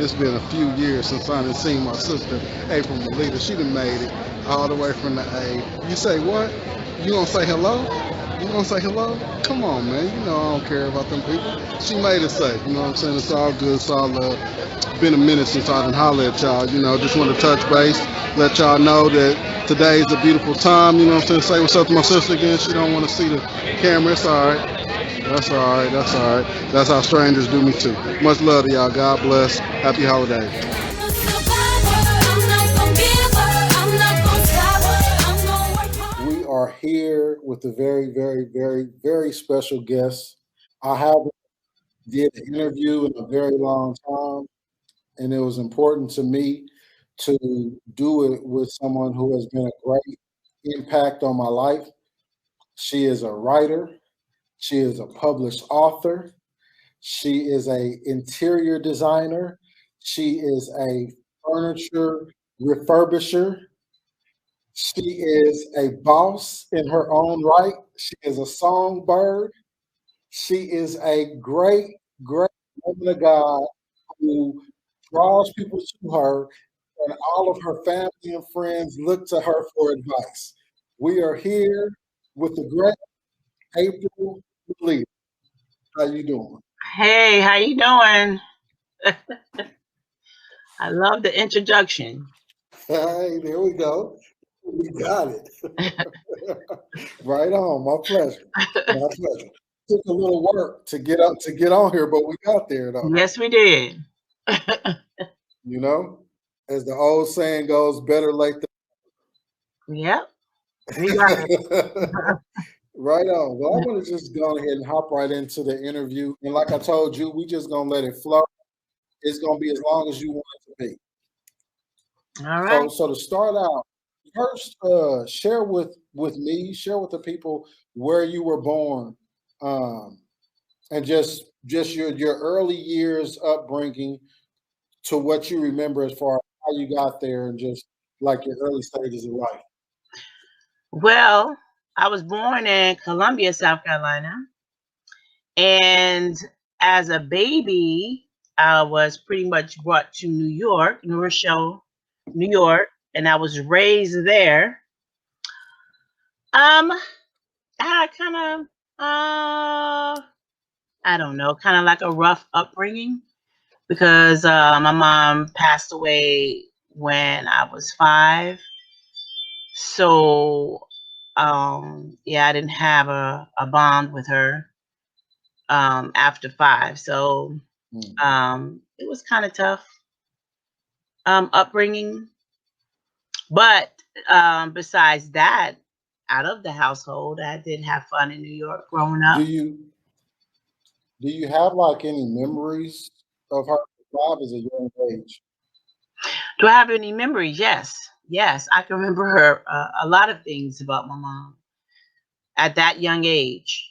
it's been a few years since I done seen my sister, April Melita. She done made it all the way from the A. You say what? You gonna say hello? You gonna say hello? Come on, man. You know I don't care about them people. She made it safe. You know what I'm saying? It's all good. It's all love. Been a minute since I done holler at y'all. You know, just want to touch base, let y'all know that today's a beautiful time. You know what I'm saying? Say what's up to my sister again. She don't want to see the camera. It's all right. That's all right. That's all right. That's how strangers do me too. Much love to y'all. God bless. Happy holidays. We are here with a very, very, very, very special guest. I haven't did an interview in a very long time, and it was important to me to do it with someone who has been a great impact on my life. She is a writer. She is a published author. She is a interior designer. She is a furniture refurbisher. She is a boss in her own right. She is a songbird. She is a great, great woman of God who draws people to her, and all of her family and friends look to her for advice. We are here with the great April Lee. How you doing? Hey, how you doing? I love the introduction. Hey, there we go. We got it. Right on. My pleasure. My pleasure. Took a little work to get up to get on here, but we got there though. Yes, we did. You know, as the old saying goes, better late Yep, we got it. than right on. Well, I'm gonna just go ahead and hop right into the interview. And like I told you, we just gonna let it flow. It's gonna be as long as you want it to be. All So right. so to start out, first share with me, share with the people where you were born. Um, and just your early years upbringing to what you remember as far as how you got there and just like your early stages of life. Well, I was born in Columbia, South Carolina, and as a baby, I was pretty much brought to New York, New Rochelle, New York, and I was raised there. I had kind of, I don't know, kind of like a rough upbringing because my mom passed away when I was 5. So, yeah, I didn't have a bond with her after 5. So, it was kind of tough upbringing. But besides that, out of the household, I did have fun in New York growing Do up. you have like any memories of her life as a young age? Do I have any memories? Yes. Yes, I can remember her a lot of things about my mom at that young age.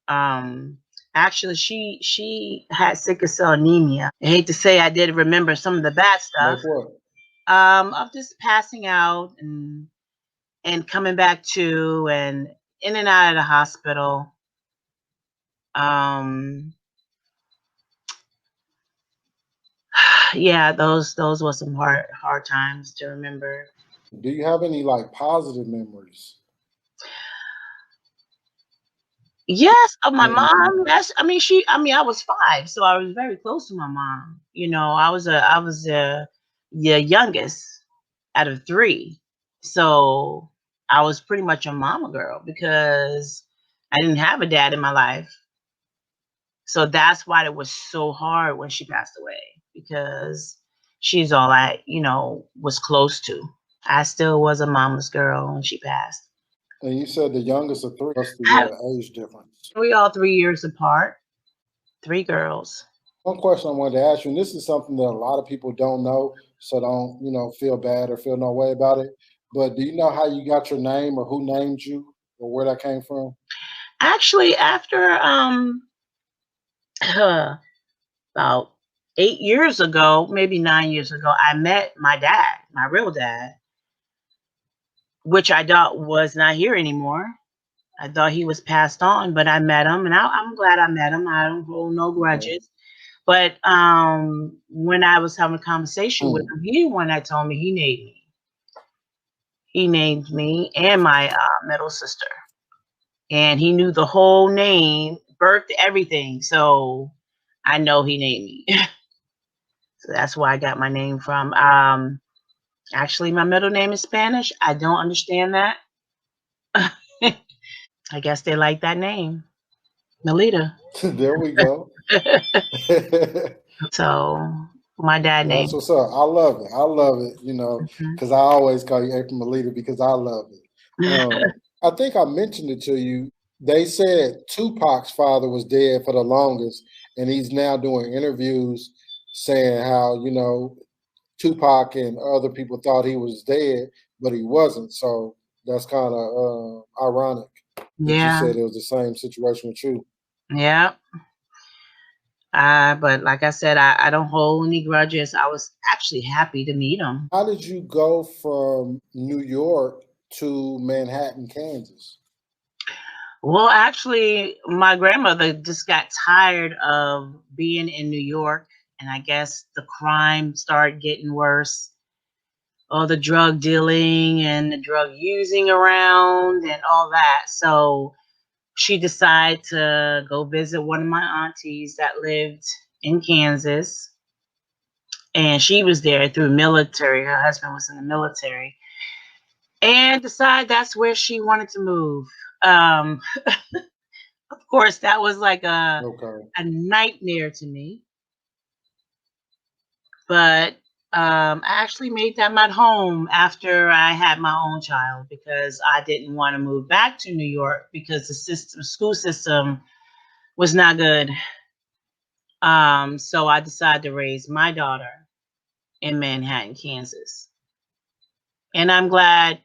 Um, Actually, she had sickle cell anemia. I hate to say I did remember some of the bad Like stuff what? of just passing out and coming back to and in and out of the hospital. Um, yeah, those were some hard times to remember. Do you have any like positive memories? Yes, of my Mhm. mom. Yes, I mean she. I mean I was 5, so I was very close to my mom. You know, I was the youngest out of 3, so I was pretty much a mama girl because I didn't have a dad in my life. So that's why it was so hard when she passed away because she's all I, was close to. I still was a mama's girl when she passed. And you said the youngest of three. What's the I have age difference? we all 3 years apart, 3 girls. One question I wanted to ask you, and this is something that a lot of people don't know, so don't feel bad or feel no way about it. But do you know how you got your name or who named you or where that came from? Actually, after about 8 years ago, maybe 9 years ago, I met my dad, my real dad, which I thought was not here anymore. I thought he was passed on, but I met him, and I'm glad I met him. I don't hold no grudges. But when I was having a conversation with Hmm. him, he the one that told me he named me. He named me and my middle sister, and he knew the whole name, birth, everything. So I know he named me. So that's where I got my name from. Actually, my middle name is Spanish. I don't understand that. I guess they like that name, Melita. There we go. So my dad That's named. what's up. I love it. I love it, Mhm. because I always call you April Melita because I love it. I think I mentioned it to you. They said Tupac's father was dead for the longest, and he's now doing interviews saying how, Tupac and other people thought he was dead, but he wasn't. So that's kind of ironic that you Yeah, said it was the same situation with you. yeah. But like I said, I don't hold any grudges. I was actually happy to meet him. How did you go from New York to Manhattan, Kansas? Well, actually, my grandmother just got tired of being in New York, and I guess the crime started getting worse. All the drug dealing and the drug using around and all that. So she decided to go visit one of my aunties that lived in Kansas. And she was there through military. Her husband was in the military. And decided that's where she wanted to move. Um, of course, that was like Okay. a nightmare to me. But I actually made them at home after I had my own child because I didn't want to move back to New York because the school system was not good. So I decided to raise my daughter in Manhattan, Kansas, and I'm glad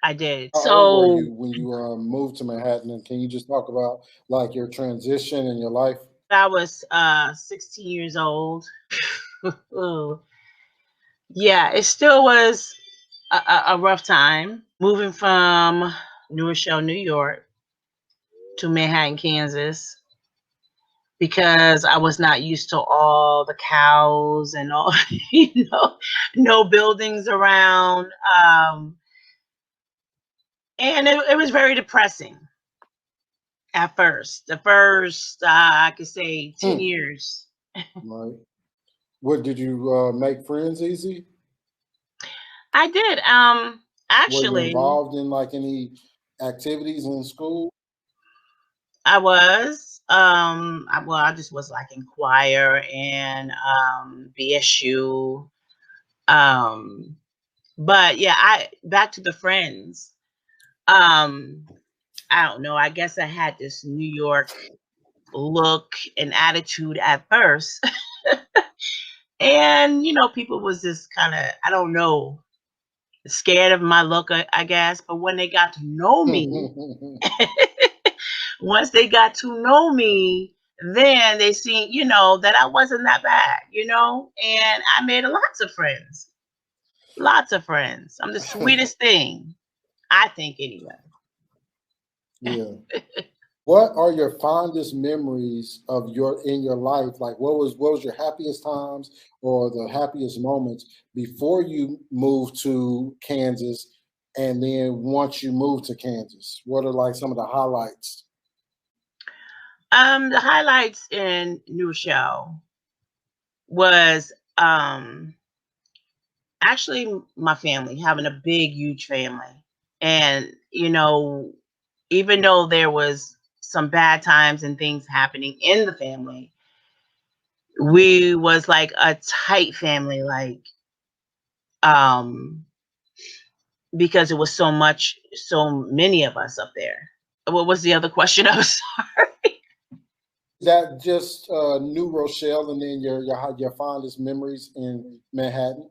I did. How old were So you when you moved to Manhattan? And can you just talk about like your transition in your life? I was 16 years old. Ooh. Yeah, it still was a rough time moving from New Rochelle, New York to Manhattan, Kansas, because I was not used to all the cows and all, no buildings around. And it was very depressing at first. The first, I could say, 10 Hmm. years. Right. What did you make friends easy? I did. Were you Actually, involved in like any activities in school? I was. Well, I just was like in choir and BSU. Um, but yeah, I back to the friends. Um, I don't know. I guess I had this New York look and attitude at first, and people was just kind of, I don't know, scared of my look, I guess. But when they got to know me, once they got to know me, then they seen, that I wasn't that bad, and I made lots of friends. Lots of friends. I'm the sweetest thing, I think, anyway. Yeah. What are your fondest memories of your in your life? Like what was your happiest times or the happiest moments before you moved to Kansas and then once you moved to Kansas? What are like some of the highlights? The highlights in New Rochelle was actually my family, having a big, huge family. And, even though there was some bad times and things happening in the family, we was like a tight family, like, um, because it was so many of us up there. What was the other question? I was sorry. Is that just New Rochelle and then your fondest memories in Manhattan?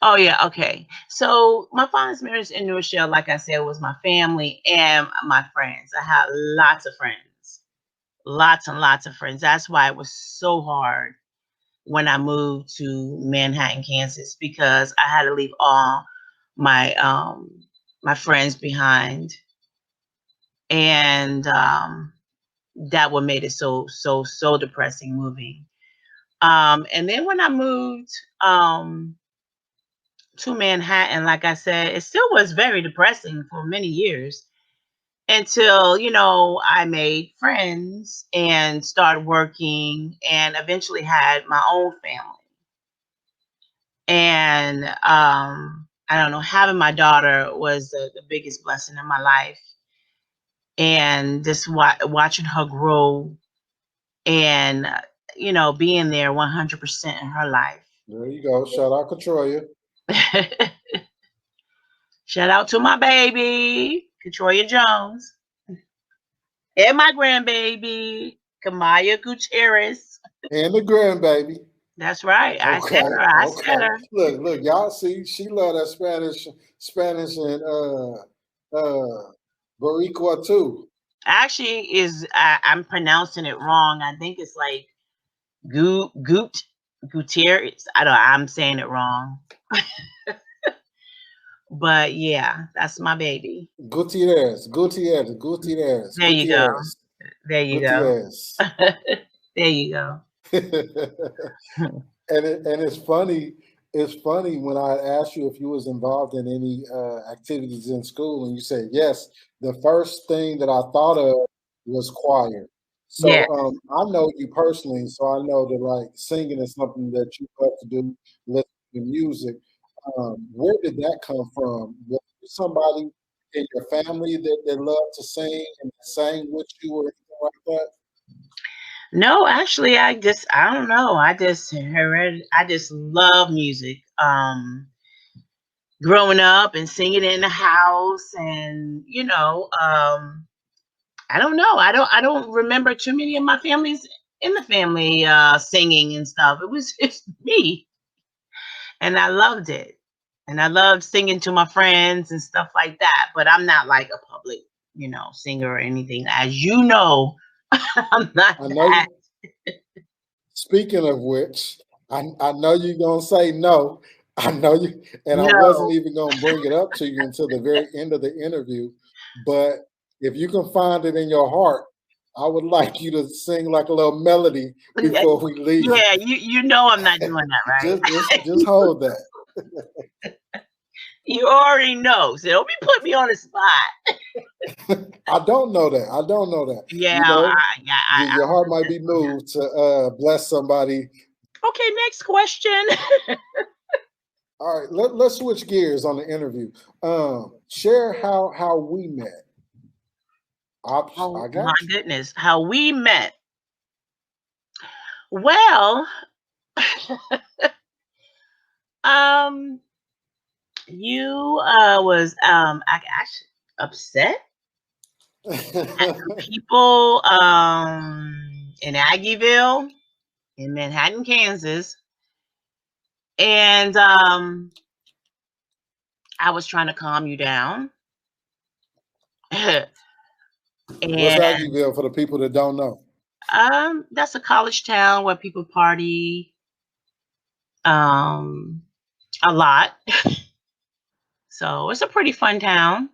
Oh yeah, okay. So my fondest memories in New Rochelle, like I said, was my family and my friends. I had lots of friends, lots and lots of friends. That's why it was so hard when I moved to Manhattan, Kansas, because I had to leave all my my friends behind, and that what made it so depressing moving. And then when I moved um, to Manhattan, like I said, it still was very depressing for many years until, I made friends and started working and eventually had my own family. And I don't know, having my daughter was the biggest blessing in my life. And just watching her grow and, being there 100% in her life. There you go. Shout out Katroya. Shout out to my baby, Katroya Jones, and my grandbaby, Kamaya Gutierrez. And the grandbaby. That's right. I said Okay, her. I said okay. her. Look, y'all see, she love that Spanish and Boricua too. Actually, I'm pronouncing it wrong. I think it's like Gutierrez. I don't. I'm saying it wrong. But yeah, that's my baby. Gutierrez, There you go. Gutierrez, There you go. Gutierrez. There you go. And it's funny. It's funny when I asked you if you was involved in any activities in school, and you said yes. The first thing that I thought of was choir. Yeah. So I know you personally, so I know that like singing is something that you love to do, listen to music. Where did that come from? Was there somebody in your family that loved to sing and sang with you or anything like that? No, actually, I don't know. I just love music. Growing up and singing in the house, and I don't know. I don't remember too many of my families in the family singing and stuff. It was just me, and I loved it, and I loved singing to my friends and stuff like that. But I'm not like a public, singer or anything. As you know, I'm not I know that. you. Speaking of which, I know you're gonna say no. I know you, and I wasn't No. even gonna bring it up to you until the very end of the interview. But if you can find it in your heart, I would like you to sing like a little melody before we leave. Yeah, you know I'm not doing that, right? Just hold that. You already know. So don't be putting me on the spot. I don't know that. I don't know that. Yeah, You know, yeah, your I'm heart good might at be moved to bless somebody. Okay, next question. All right, let's switch gears on the interview. Share how we met. I Oh my got you. goodness, how we met. Well, um, you was actually upset at some people in Aggieville in Manhattan, Kansas, and I was trying to calm you down. What's And Aggieville for the people that don't know? that's a college town where people party um a lot. So it's a pretty fun town.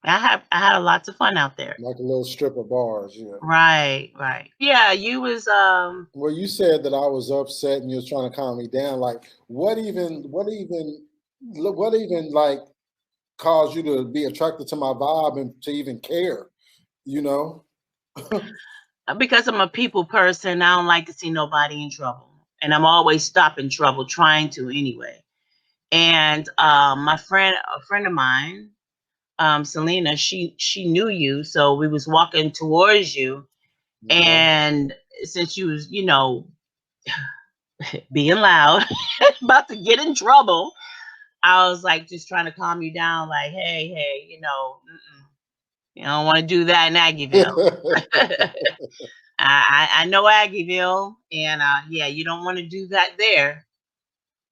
I had a lots of fun out there. Like a little strip of bars, yeah. Right, right. Yeah, you was Well, you said that I was upset and you was trying to calm me down. Like, what even like caused you to be attracted to my vibe and to even care? You know? because I'm a people person, I don't like to see nobody in trouble. And I'm always stopping trouble, trying to anyway. And a friend of mine, Selena, she knew you, so we was walking towards you. Okay. And since you was, being loud, about to get in trouble, I was like just trying to calm you down, like, hey, you don't want to do that in Aggieville. I know Aggieville, and yeah, you don't want to do that there.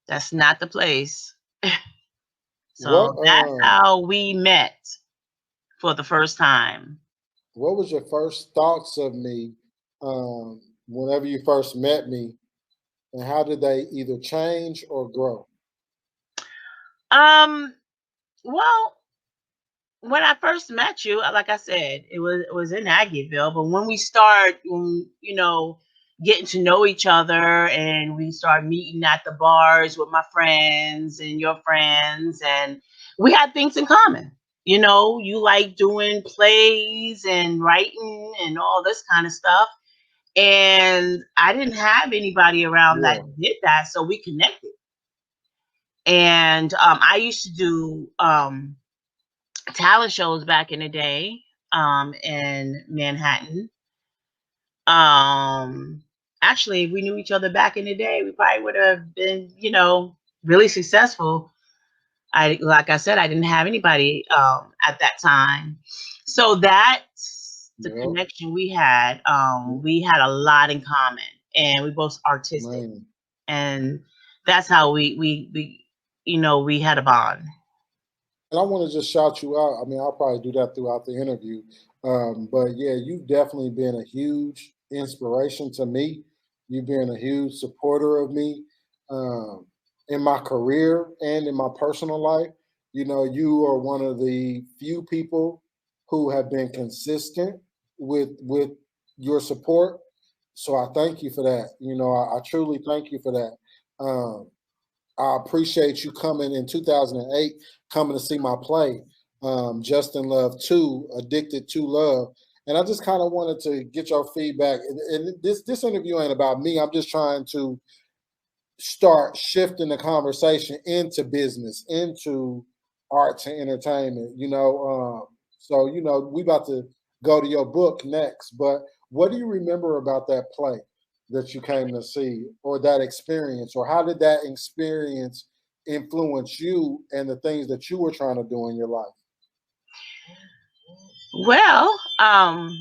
That's not the place. what So that's how we met for the first time. what was your first thoughts of me whenever you first met me, and how did they either change or grow? Um, well, when I first met you, like I said, it was in Aggieville. But when we start, getting to know each other, and we started meeting at the bars with my friends and your friends, and we had things in common. You know, you like doing plays and writing and all this kind of stuff. And I didn't have anybody around that Yeah. did that, so we connected. And I used to do talent shows back in the day in Manhattan. Um, Actually, if we knew each other back in the day, we probably would have been, really successful. Like I said, I didn't have anybody at that time, so that's the Yeah. connection we had. We had a lot in common, and we both artistic, Man. and that's how we had a bond. And I want to just shout you out. I mean, I'll probably do that throughout the interview. But yeah, you've definitely been a huge inspiration to me. You've been a huge supporter of me um, in my career and in my personal life. You know, you are one of the few people who have been consistent with your support. So I thank you for that. You know, I truly thank you for that. I appreciate you coming in 2008, coming to see my play, Justin Love 2, Addicted to Love. And I just kind of wanted to get your feedback. And this interview ain't about me. I'm just trying to start shifting the conversation into business, into arts and entertainment. So we about to go to your book next. But what do you remember about that play that you came to see, or that experience, or how did that experience influence you and the things that you were trying to do in your life? Well,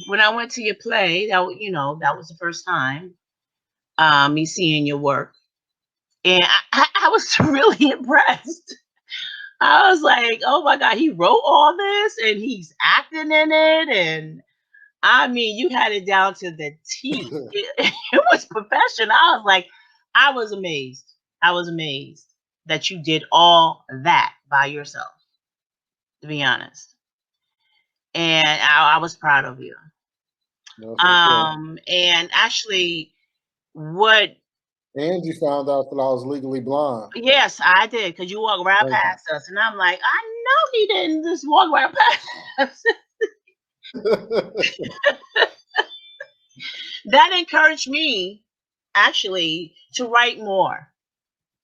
when I went to your play, that was the first time me seeing your work, and I was really impressed. I was like, oh my God, he wrote all this and he's acting in it. And I mean, you had it down to the T. It was professional. I was amazed. I was amazed that you did all that by yourself, to be honest. And I was proud of you. That's what's up. And actually, what, And you found out that I was legally blind. yes, I did, because you walked right Thank past us. And I'm like, I know he didn't just walk right past us. you. That encouraged me actually to write more,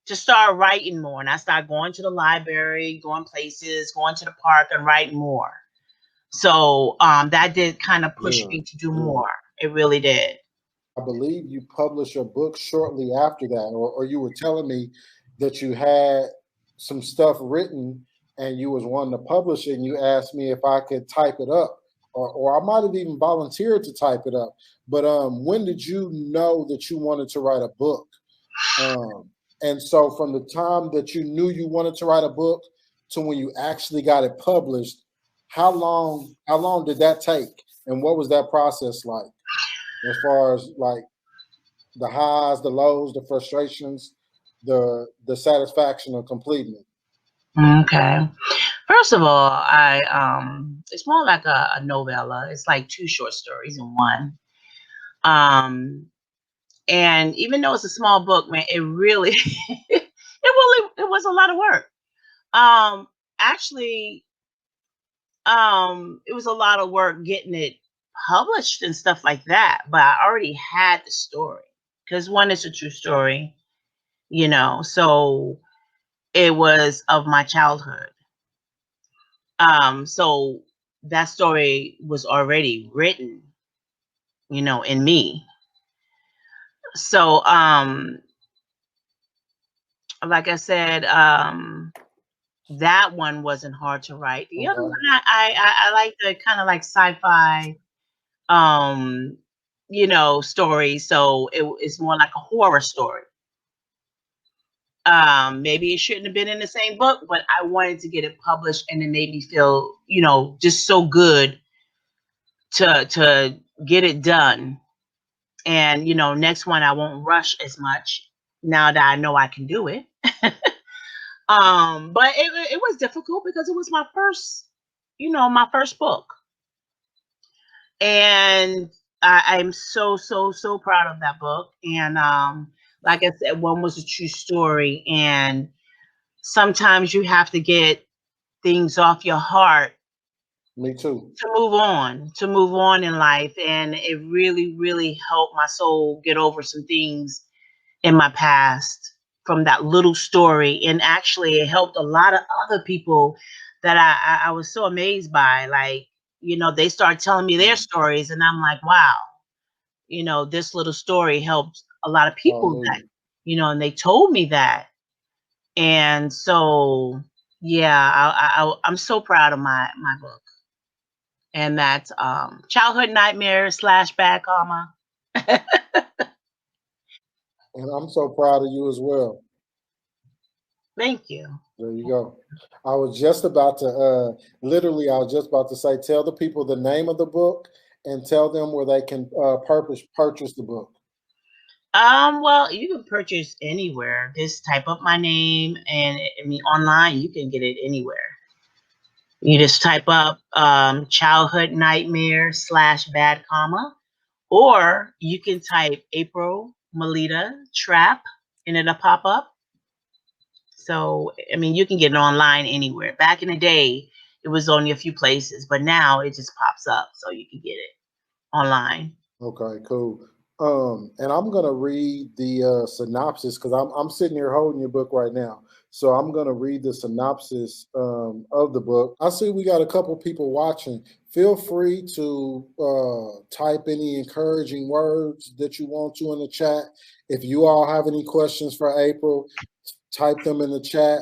to start writing more. And I started going to the library, going places, going to the park and writing more. So that did kind of push Good, me to do good. more. It really did. I believe you published your book shortly after that, or you were telling me that you had some stuff written and you was wanting to publish it, and you asked me if I could type it up, or I might have even volunteered to type it up. But when did you know that you wanted to write a book? Um, and so from the time that you knew you wanted to write a book to when you actually got it published, how long did that take? And what was that process like as far as like the highs, the lows, the frustrations, the satisfaction of completing it? Okay. First of all, I it's more like a novella. It's like two short stories in one. Um, and even though it's a small book, man, it really it was a lot of work. Actually, it was a lot of work getting it published and stuff like that, but I already had the story, because one is a true story, so it was of my childhood. So that story was already written, in me. So like I said, that one wasn't hard to write. The other one, Okay. I like the kind of like sci-fi um story, so it's more like a horror story. Maybe it shouldn't have been in the same book, but I wanted to get it published, and it made me feel just so good to get it done. And next one I won't rush as much now that I know I can do it. But it was difficult because it was my first book. And I'm so so proud of that book. And like I said, one was a true story, and sometimes you have to get things off your heart Me too. to move on in life. And it really really helped my soul get over some things in my past from that little story. And actually it helped a lot of other people that I was so amazed by. Like, they started telling me their Mm. stories, and I'm like, wow, this little story helped a lot of people that, Hallelujah. and they told me that. And so, yeah, I'm so proud of my book. And that's Childhood Nightmare slash Bad Karma. And I'm so proud of you as well. Thank you. There you go. I was just about to, literally, I was just about to say, tell the people the name of the book and tell them where they can purchase the book. Well, you can purchase anywhere. Just type up my name, and I mean online. You can get it anywhere. You just type up Childhood Nightmare slash Bad Karma, or you can type April Melita Trap, and it'll pop up. So, I mean, you can get it online anywhere. Back in the day, it was only a few places, but now it just pops up, so you can get it online. Okay, cool. And I'm gonna read the synopsis because I'm sitting here holding your book right now. So I'm gonna read the synopsis of the book. I see we got a couple people watching. Feel free to type any encouraging words that you want to in the chat. If you all have any questions for April, type them in the chat.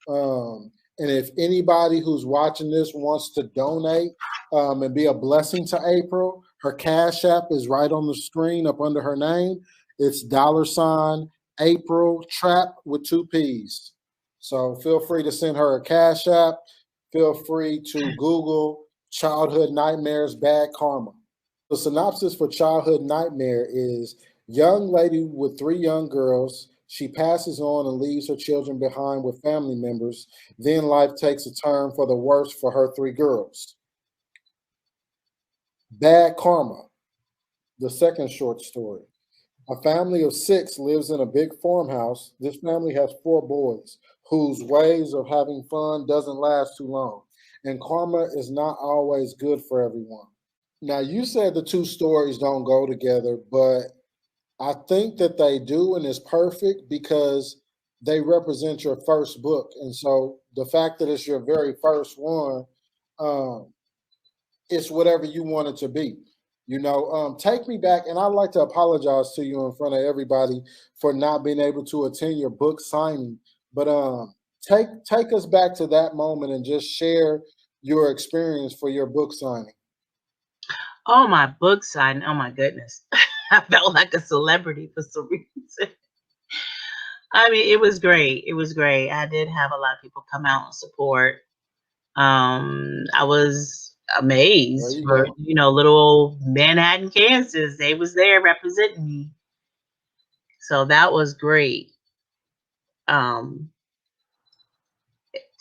And if anybody who's watching this wants to donate and be a blessing to April, her Cash App is right on the screen up under her name. It's $ April Trap with 2 P's. So feel free to send her a Cash App. Feel free to Google Childhood Nightmares Bad Karma. The synopsis for Childhood Nightmare is young lady with 3 young girls. She passes on and leaves her children behind with family members. Then life takes a turn for the worse for her 3 girls. Bad Karma, the second short story. A family of 6 lives in a big farmhouse. This family has 4 boys whose ways of having fun doesn't last too long. And karma is not always good for everyone. Now, you said the 2 stories don't go together, but I think that they do, and it's perfect because they represent your first book. And so the fact that it's your very first one, um, it's whatever you want it to be. Take me back, and I'd like to apologize to you in front of everybody for not being able to attend your book signing. But take us back to that moment and just share your experience for your book signing. Oh, my book sign. Oh my goodness. I felt like a celebrity for some reason. I mean, it was great. It was great. I did have a lot of people come out and support. I was There amazed you for, go. little old Manhattan, Kansas. They was there representing me. So that was great. Um,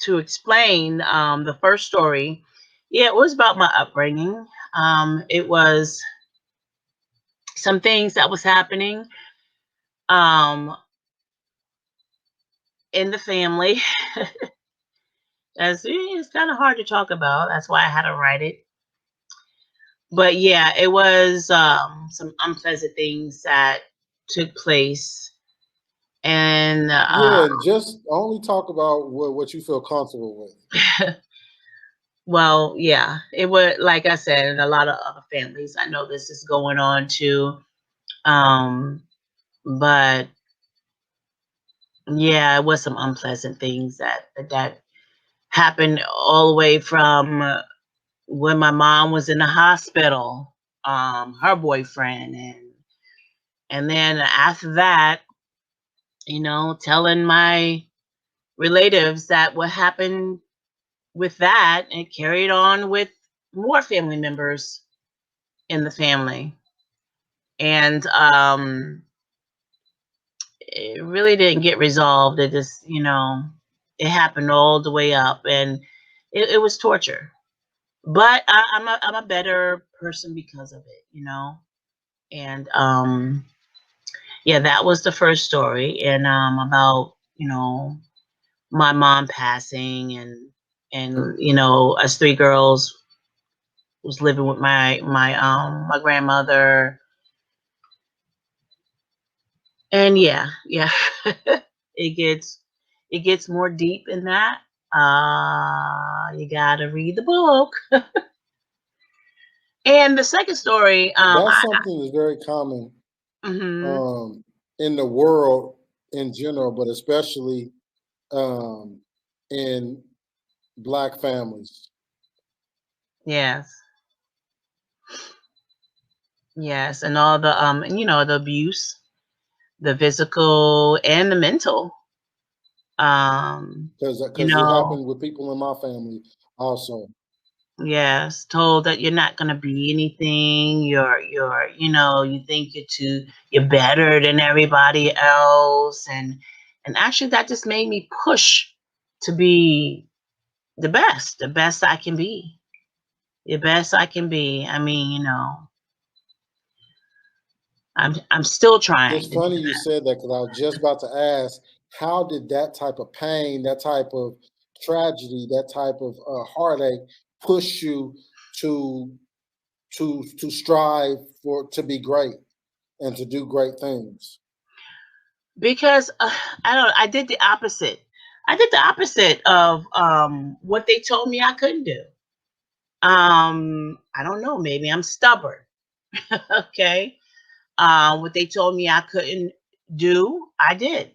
to explain the first story, yeah, it was about my upbringing. It was some things that was happening um, in the family. It's kind of hard to talk about. That's why I had to write it. But yeah, it was some unpleasant things that took place. And Yeah, and just only talk about what you feel comfortable with. well, yeah, it was like I said, in a lot of other families, I know this is going on too. Um, but yeah, it was some unpleasant things that happened all the way from when my mom was in the hospital, her boyfriend, and then after that, telling my relatives that what happened with that, and carried on with more family members in the family. And it really didn't get resolved. It just, it happened all the way up, and it was torture. But I'm a better person because of it. And yeah, that was the first story, and about my mom passing, and us three girls was living with my grandmother, and yeah, it gets it gets more deep in that. You gotta read the book. And the second story, That's something that's very common mhm, in the world in general, but especially um, in Black families. yes, yes, and all the the abuse, the physical and the mental. Um, you Because it know, happened with people in my family also. yes, told that you're not gonna be anything. You're you think you're better than everybody else, and actually that just made me push to be the best I can be, the best I can be. I mean, I'm still trying It's to do funny you said that because I was just about to ask, how did that type of pain, that type of tragedy, that type of heartache push you to to strive for to be great and to do great things? because I don't. I did the opposite. I did the opposite of what they told me I couldn't do. I don't know. Maybe I'm stubborn. Okay. What they told me I couldn't do, I did.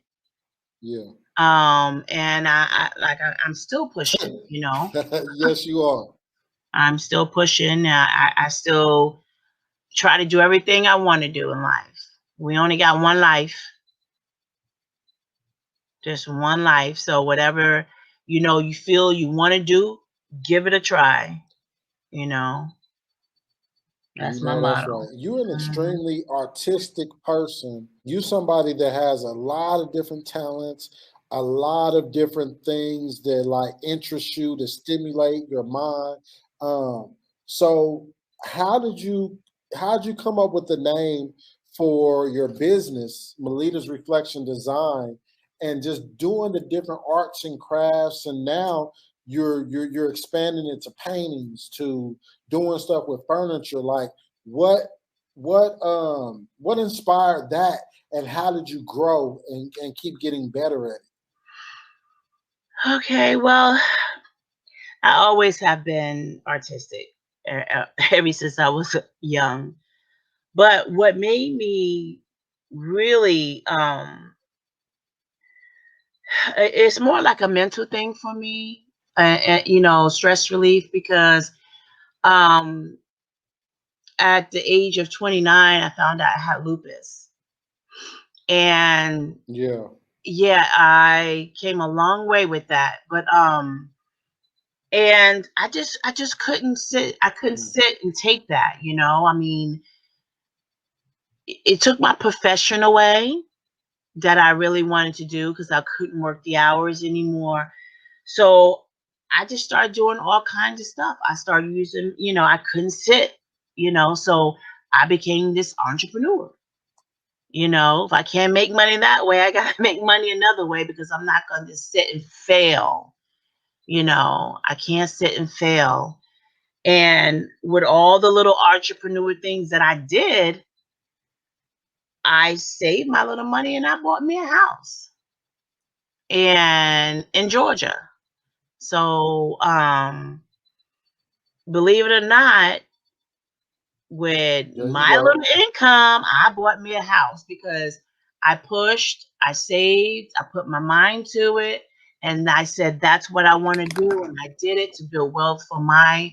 Yeah. And I'm still pushing. Yes, you are. I'm still pushing. I still try to do everything I want to do in life. We only got one life, just one life. So whatever you feel you want to do, give it a try. You know, You that's my know, that's motto. right. You're an Mhm. extremely artistic person. You somebody that has a lot of different talents, a lot of different things that like interest you to stimulate your mind. Um, so how did you how did you come up with the name for your business, Melita's Reflection Design, and just doing the different arts and crafts, and now you're expanding into paintings to doing stuff with furniture. Like what what inspired that, and how did you grow and keep getting better at Okay, well, I always have been artistic ever since I was young. But what made me really, it's more like a mental thing for me, stress relief, because um, at the age of 29, I found out I had lupus. And it? Yeah. yeah, I came a long way with that. But and I just couldn't Mm. sit and take that. I mean, it took my profession away that I really wanted to do because I couldn't work the hours anymore. So I just started doing all kinds of stuff. I started using, I couldn't sit, so I became this entrepreneur. If I can't make money that way, I got to make money another way, because I'm not going to sit and fail. I can't sit and fail. And with all the little entrepreneur things that I did, I saved my little money and I bought me a house and in Georgia. So, believe it or not, with There you my little go. income, I bought me a house because I pushed, I saved, I put my mind to it, and I said that's what I want to do, and I did it to build wealth for my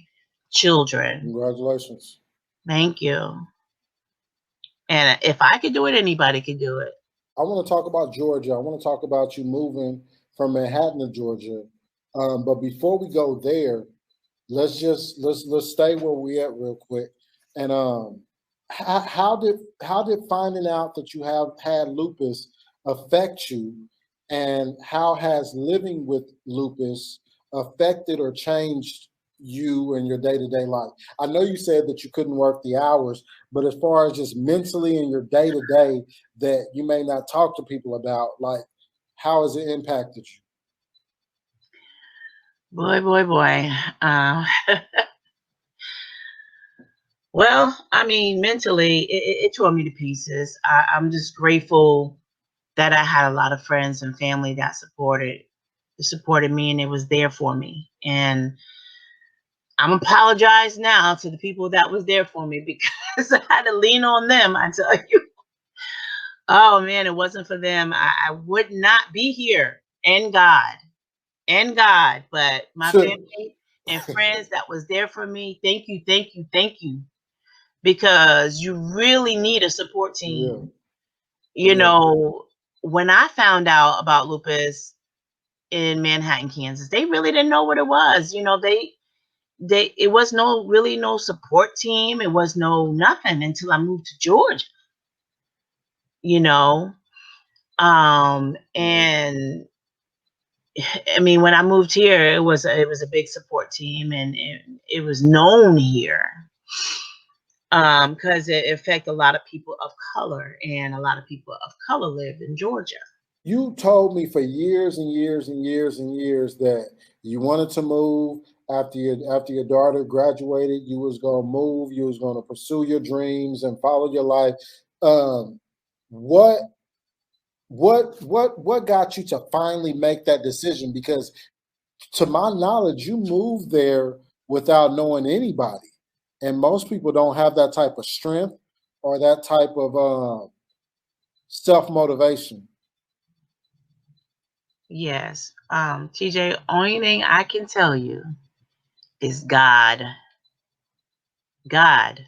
children. Congratulations. Thank you. And if I could do it, anybody could do it. I want to talk about Georgia. I want to talk about you moving from Manhattan to Georgia. But before we go there, let's stay where we at real quick. And how did finding out that you have had lupus affect you, and how has living with lupus affected or changed you and your day-to-day life? I know you said that you couldn't work the hours, but as far as just mentally in your day-to-day that you may not talk to people about, like, how has it impacted you? Boy, boy, boy. Uh, well, I mean, mentally, it tore me to pieces. I'm just grateful that I had a lot of friends and family that supported me, and it was there for me. And I'm apologize now to the people that was there for me because I had to lean on them. I tell you, oh man, it wasn't for them, I would not be here. And God, but my family and friends that was there for me. Thank you, thank you, thank you, because you really need a support Yeah, team. You yeah. know, when I found out about lupus in Manhattan, Kansas, they really didn't know what it was. You know, they it was no support team. It was no nothing until I moved to Georgia, you know. And I mean, when I moved here, it was a big support team, and it was known here, because it affected a lot of people of color, and a lot of people of color lived in Georgia. You told me for years and years and years and years that you wanted to move after your daughter graduated. You was gonna move. You was gonna pursue your dreams and follow your life. Um, what what got you to finally make that decision? Because to my knowledge, you moved there without knowing anybody, and most people don't have that type of strength or that type of self motivation. Yes, TJ. Only thing I can tell you is God. God.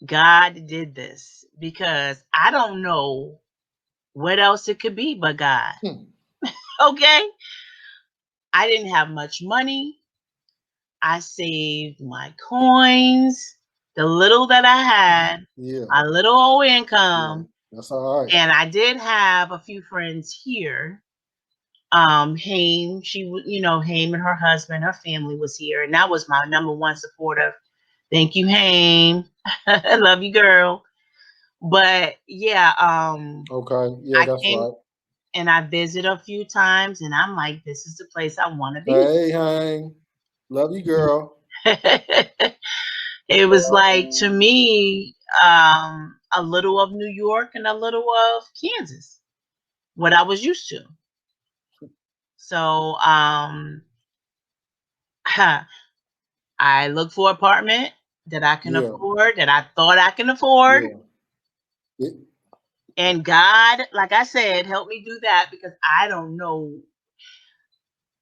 God did this because I don't know what else it could be but God. Hmm. Okay? I didn't have much money. I saved my coins, the little that I had, Yeah, my little old yeah, income, that's all right. and I did have a few friends here. Haim, Haim and her husband, her family was here, and that was my number one supporter. Thank you, Haim. I love you, girl. But yeah, Okay, yeah, I that's came right. and I visited a few times, and I'm like, this is the place I want to be. Hey, Hang, love you, girl. It was like to me, a little of New York and a little of Kansas, what I was used to. So I looked for an apartment that I can Yeah, afford, that I thought I can afford. yeah. It, And God, like I said, helped me do that because I don't know.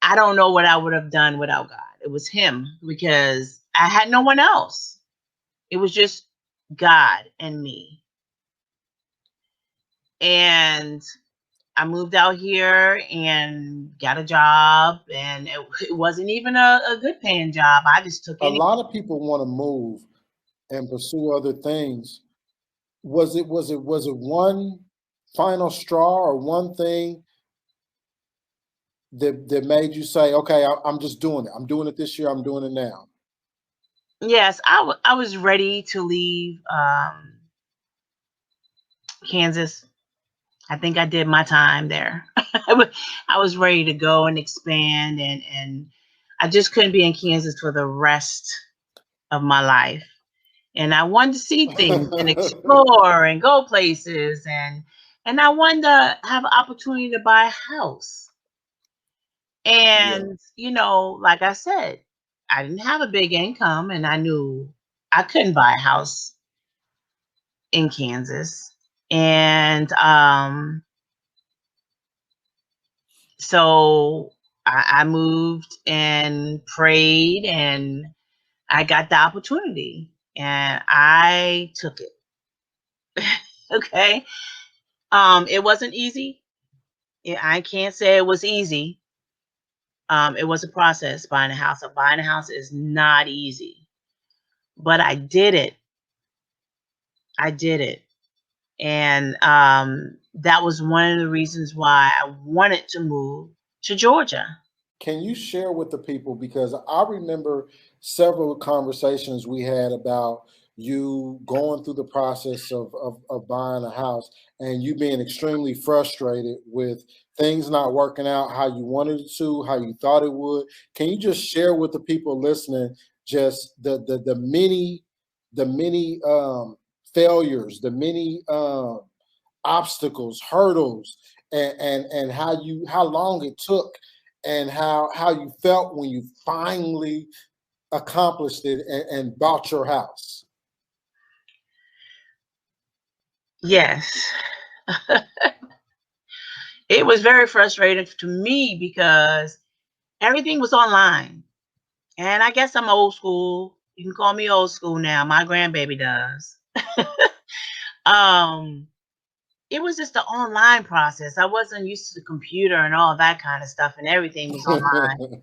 I don't know what I would have done without God. It was Him because I had no one else. It was just God and me. And I moved out here and got a job, and it wasn't even a good paying job. I just took a any. lot of people want to move and pursue other things. Was it one final straw or one thing that made you say, okay, I'm just doing it. I'm doing it this year. I'm doing it now. Yes, I was ready to leave Kansas. I think I did my time there. I was ready to go and expand, and I just couldn't be in Kansas for the rest of my life. And I wanted to see things and explore and go places, and I wanted to have an opportunity to buy a house. Yeah. And like I said, I didn't have a big income, and I knew I couldn't buy a house in Kansas. And so I moved and prayed, and I got the opportunity, and I took it. Okay. It wasn't easy. I can't say it was easy. It was a process buying a house. Buying a house is not easy, but I did it. I did it. And that was one of the reasons why I wanted to move to Georgia. Can you share with the people, because I remember several conversations we had about you going through the process of buying a house and you being extremely frustrated with things not working out how you wanted it to, how you thought it would. Can you just share with the people listening just the many failures, the many obstacles, hurdles, and how long it took, and how you felt when you finally accomplished it and bought your house? Yes. It was very frustrating to me because everything was online. And I guess I'm old school. You can call me old school now. My grandbaby does. um, it was just the online process. I wasn't used to the computer and all that kind of stuff, and everything was online.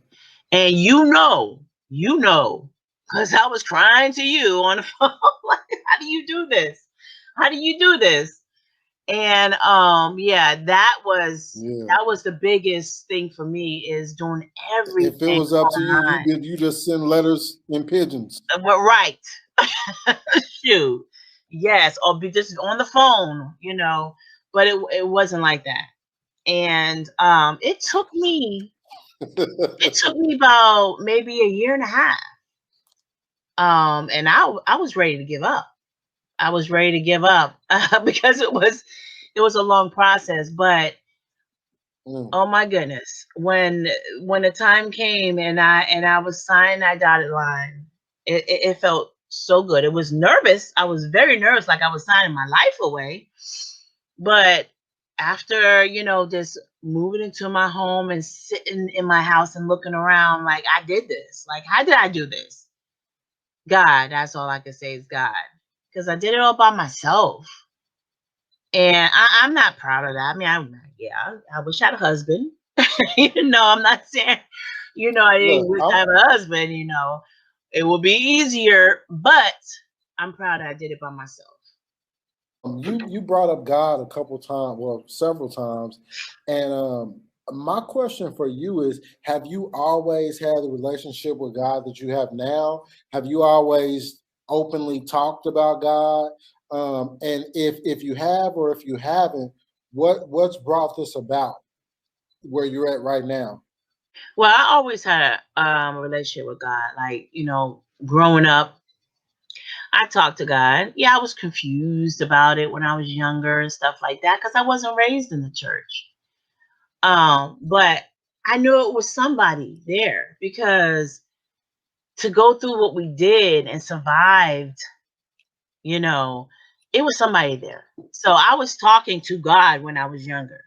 And you know, because I was crying to you on the phone, like, how do you do this? How do you do this? And yeah, Yeah. that was the biggest thing for me, is doing If it everything was up to you, online. you just send letters and pigeons. But right. Shoot. Yes, or be just on the phone, but it wasn't like that. And it took me about maybe a year and a half. And I was ready to give up. I was ready to give up because it was a long process, but Mm. oh my goodness, when the time came and I was signing that dotted line, it felt so good. It was nervous. I was very nervous, like I was signing my life away. But after, just moving into my home and sitting in my house and looking around, like, I did this. Like, how did I do this? God, that's all I can say is God. Because I did it all by myself. And I'm not proud of that. I mean, yeah, I wish I had a husband. I'm not saying, I didn't Look, wish I have a husband, it would be easier, but I'm proud I did it by myself. you brought up God a couple times, well, several times, and my question for you is: have you always had the relationship with God that you have now? Have you always openly talked about God? And if you have, or if you haven't, what's brought this about where you're at right now? Well, I always had a relationship with God. Like, growing up, I talked to God. Yeah, I was confused about it when I was younger and stuff like that because I wasn't raised in the church. But I knew it was somebody there, because to go through what we did and survived, you know, it was somebody there. So I was talking to God when I was younger.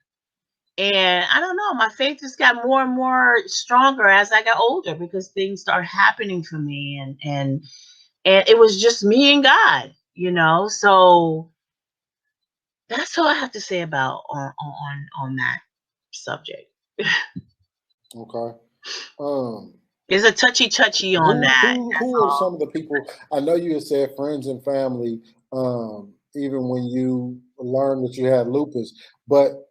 And I don't know, my faith just got more and more stronger as I got older, because things started happening for me, and it was just me and God. So that's all I have to say about on that subject. Okay. Um, It's a touchy on that. That's who are all. some of the people? I know you had said friends and family, even when you learned that you had lupus, but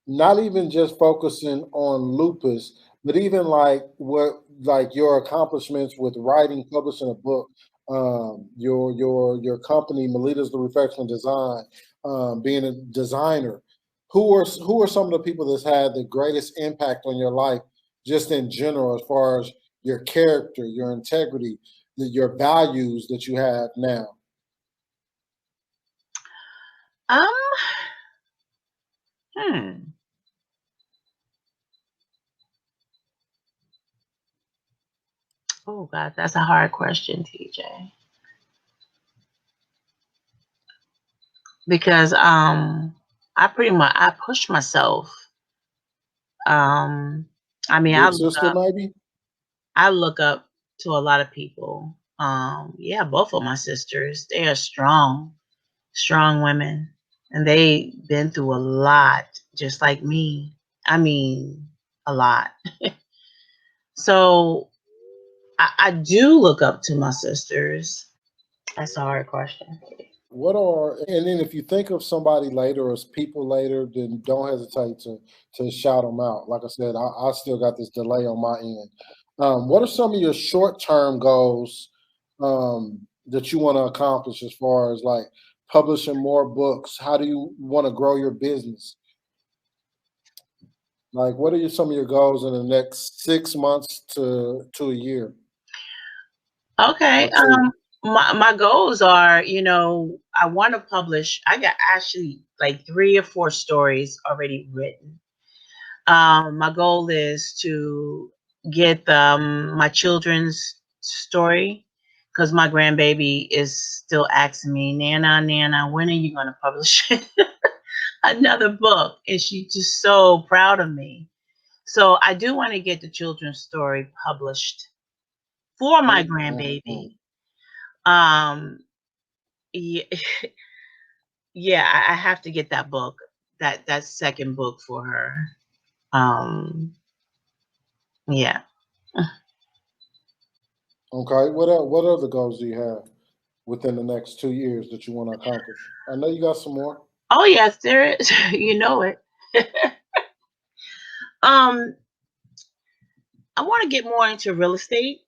not even just focusing on lupus, but even like your accomplishments with writing, publishing a book, your company, Melita's the Reflection Design, being a designer. Who are some of the people that's had the greatest impact on your life, just in general, as far as your character, your integrity, your values that you have now? Um, hmm. Oh God, that's a hard question, TJ. Because I push myself. Um, I mean, Big sister, maybe. I look up to a lot of people. Yeah, both of my sisters, they are strong women, and they been through a lot, just like me. I mean, a lot. So I do look up to my sisters. That's a hard question. and then if you think of somebody later or people later, then don't hesitate to shout them out. Like I said, I still got this delay on my end. What are some of your short term goals that you want to accomplish as far as like publishing more books? How do you want to grow your business? Like, what are some of your goals in the next 6 months to a year Okay. or two? My goals are, I want to publish. I got actually like 3 or 4 stories already written. My goal is to get my children's story because my grandbaby is still asking me, Nana, Nana, when are you going to publish another book? And she's just so proud of me. So I do want to get the children's story published for my Mm-hmm. grandbaby. Um, yeah, yeah, I have to get that book, that second book for her. Um, yeah. Okay. What other goals do you have within the next 2 years that you want to accomplish? I know you got some more. Oh yes, there is. You know it. um, I want to get more into real estate.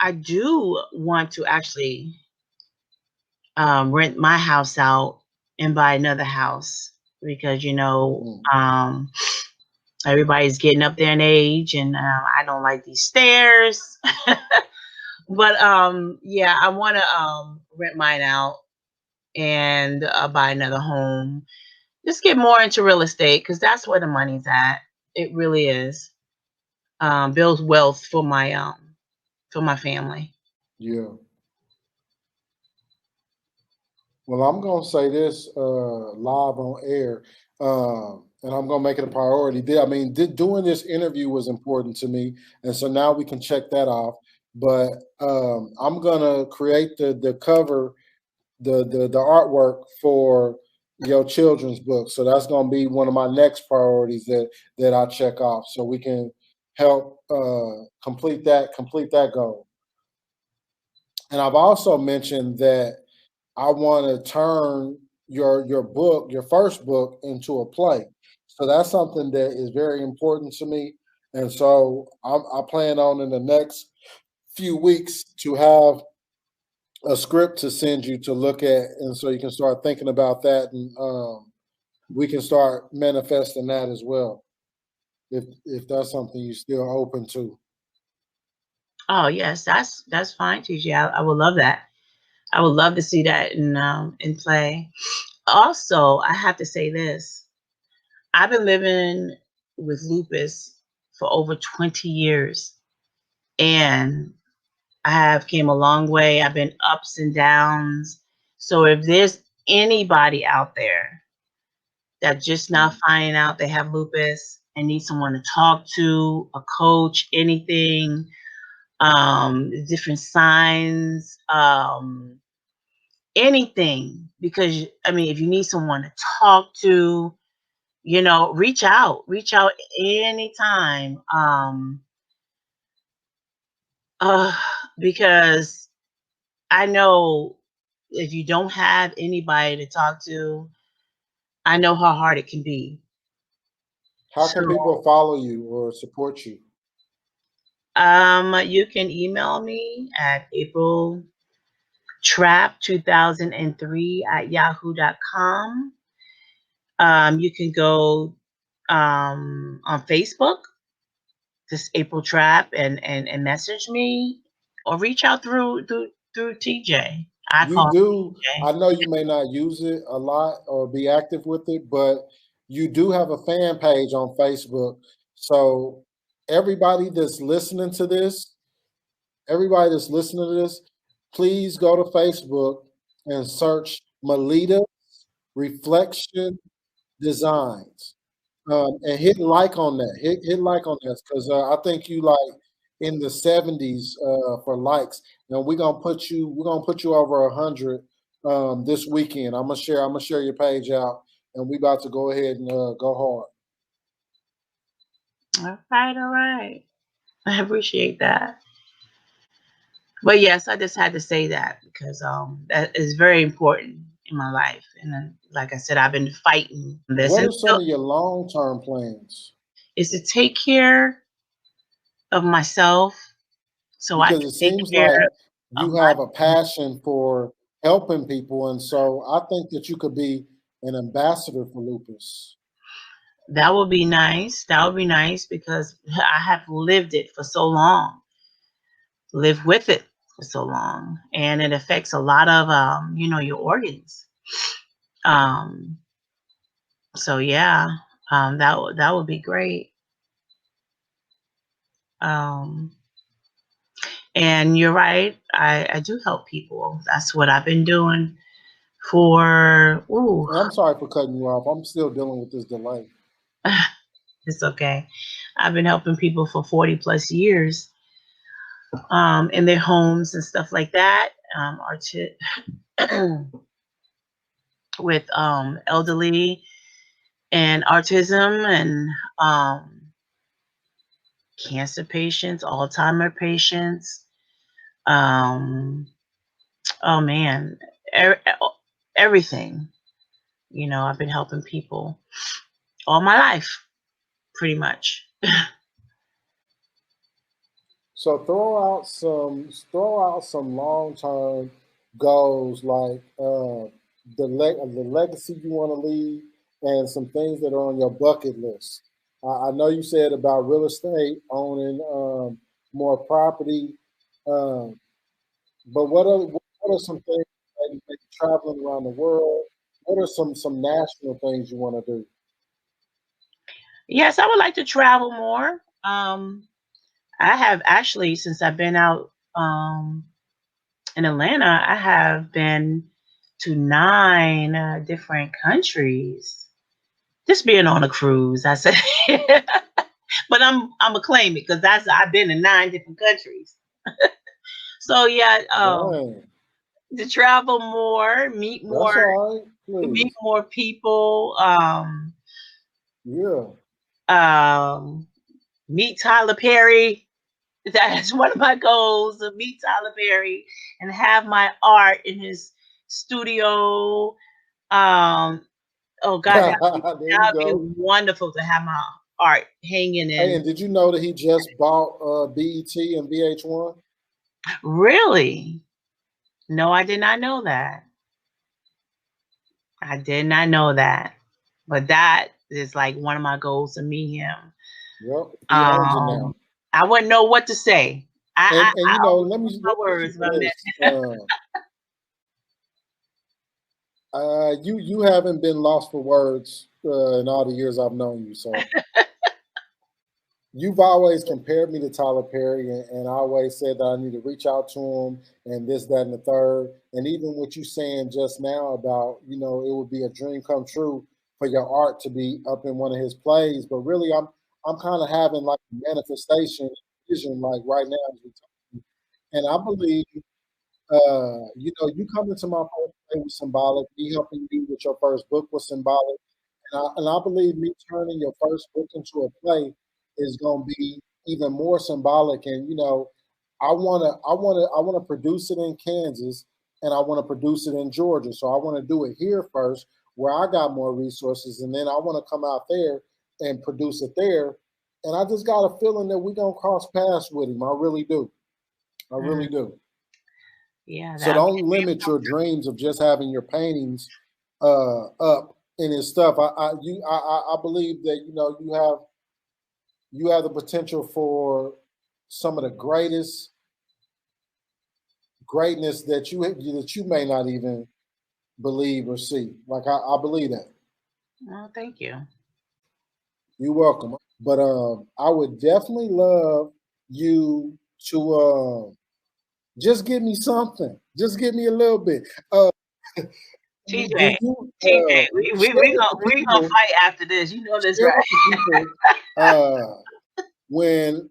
I do want to actually rent my house out and buy another house because Mm. everybody's getting up there in age, and I don't like these stairs. But yeah, I want to rent mine out and buy another home. Just get more into real estate because that's where the money's at. It really is. Build wealth for my family. Yeah. Well, I'm gonna say this live on air, and I'm gonna make it a priority. Doing this interview was important to me, and so now we can check that off. But I'm gonna create the cover, the artwork for your children's book. So that's gonna be one of my next priorities that I check off, so we can help complete that goal. And I've also mentioned that I want to turn your book, your first book, into a play. So that's something that is very important to me. And so I plan on in the next few weeks to have a script to send you to look at, and so you can start thinking about that, and we can start manifesting that as well. If that's something you're still open to. Oh yes, that's fine, TJ. I would love that. I would love to see that in play. Also, I have to say this. I've been living with lupus for over 20 years, and I have came a long way. I've been ups and downs. So if there's anybody out there that just now Mm. finding out they have lupus and need someone to talk to, a coach, anything, different signs, anything. Because I mean, if you need someone to talk to, reach out anytime. Uh, because I know if you don't have anybody to talk to, I know how hard it can be. How So, can people follow you or support you? you can email me at apriltrap2003 at yahoo.com. You can go on Facebook, just April Trap, and message me, or reach out through TJ. I You call do. TJ. I know you may not use it a lot or be active with it, but you do have a fan page on Facebook. So everybody that's listening to this, everybody that's listening to this, please go to Facebook and search Melita Reflection Designs, and hit like on that. Hit like on that because I think you like in the 70s for likes. And we're gonna put you over 100 this weekend. I'm gonna share your page out, and we about to go ahead and go hard. All right, all right. I appreciate that. But yes, I just had to say that because that is very important in my life. And then, like I said, I've been fighting this, What and are some of your long-term plans? is to take care of myself so I Because can it take seems care like of you my have a passion for helping people, and so I think that you could be an ambassador for lupus. That would be nice. That would be nice because I have lived it for so long, lived with it for so long, and it affects a lot of your organs. Um, so yeah, that would be great. Um, and you're right. I do help people. That's what I've been doing for. Ooh, And I'm sorry for cutting you off. I'm still dealing with this delay. it's okay. I've been helping people for 40 plus years, in their homes and stuff like that. With elderly and autism and cancer patients, Alzheimer patients. Um, oh man, er- everything. I've been helping people all my life, pretty much. So throw out some long term goals like the legacy you want to leave and some things that are on your bucket list. I know you said about real estate, owning more property, um, but what are some things like traveling around the world? What are some national things you want to do? Yes, I would like to travel more. I have actually, since I've been out in Atlanta, I have been to 9 different countries. Just being on a cruise, I said, but I'm gonna claim it because I've been in 9 different countries. So yeah, Dang, to travel more, that's all right. meet Please, more people, yeah. um, meet Tyler Perry. That's one of my goals, to meet Tyler Perry and have my art in his studio. Um, oh God, There you that'd be go. wonderful to have my art hanging Hey, in. and did you know that he just bought BET and VH1? Really? No, I did not know that. I did not know that. But that is like one of my goals, to meet him. Yep, he owns it Um, now. I wouldn't know what to say. And I almost let me lost my let me ask you words if I this: met. you haven't been lost for words in all the years I've known you, so you've always compared me to Tyler Perry, and I always said that I need to reach out to him and this, that, and the third. And even what you saying just now about, it would be a dream come true for your art to be up in one of his plays. But really, I'm kind of having like a manifestation vision, like right now as we talk. And I believe, you coming to my first play was symbolic. Me helping you with your first book was symbolic. And I believe me turning your first book into a play is going to be even more symbolic. And I wanna produce it in Kansas, and I want to produce it in Georgia. So I want to do it here first, where I got more resources, and then I want to come out there and produce it there. And I just got a feeling that we're gonna cross paths with him. I really do. I really Mm, do. yeah, So that'd be don't limit your dreams of just having your paintings up in his stuff. I believe that you have the potential for some of the greatness that you may not even believe or see. Like I believe that. well, thank you. You're welcome. But I would definitely love you to just give me something. Just give me a little bit. Do TJ, you TJ, share with the we gonna people? fight after this. You know this, Share right? with the people uh, when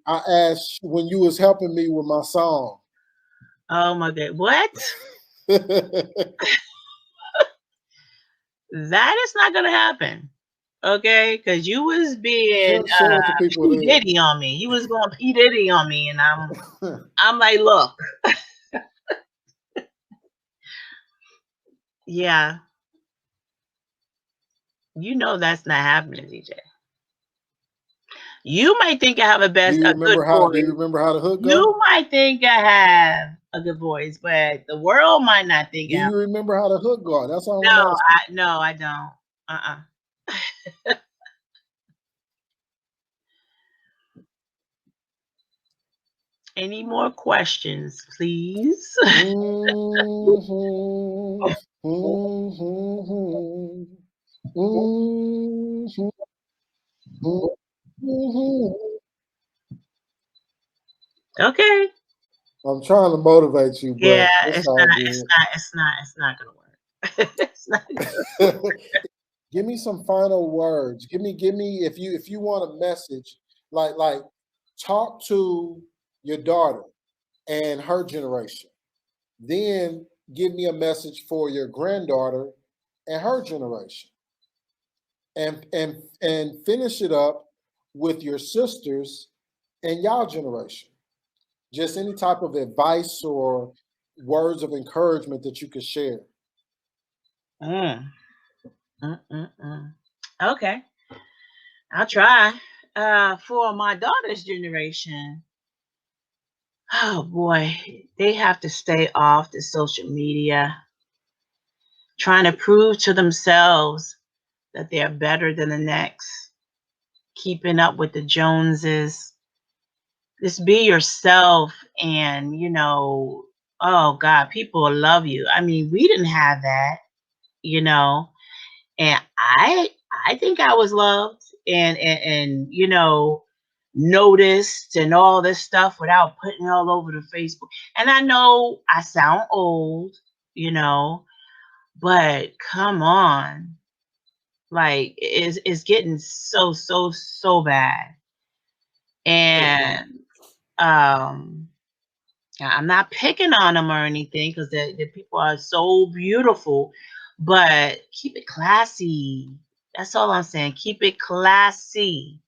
you was helping me with my song. Oh my God, what? That is not gonna happen. Okay, because you was being share with the people P this. Diddy on me. You was going P Diddy on me, and I'm like, look. Yeah. You know that's not happening, DJ. You might think I have a good Do you voice. remember how the hook go? You might think I have a good voice, but the world might not think Do I have. you remember how the hook go? That's all I'm No, asking. I don't. Uh-uh. Any more questions, please? Mm-hmm, mm-hmm, mm-hmm, mm-hmm. Okay. I'm trying to motivate you, Yeah, but it's all good. it's not gonna work. It's not gonna. Give me some final words. Give me if you want a message, like talk to your daughter and her generation. Then give me a message for your granddaughter and her generation. And finish it up with your sisters and y'all generation. Just any type of advice or words of encouragement that you could share. Mm, okay, I'll try. For my daughter's generation, oh boy, they have to stay off the social media, trying to prove to themselves that they're better than the next, keeping up with the Joneses. Just be yourself, and oh God, people will love you. I mean, we didn't have that, you know, and I think I was loved and noticed and all this stuff without putting it all over the Facebook. And I know I sound old, you know, but come on, like it's getting so bad. And um I'm not picking on them or anything because the people are so beautiful, but keep it classy. That's all I'm saying. Keep it classy.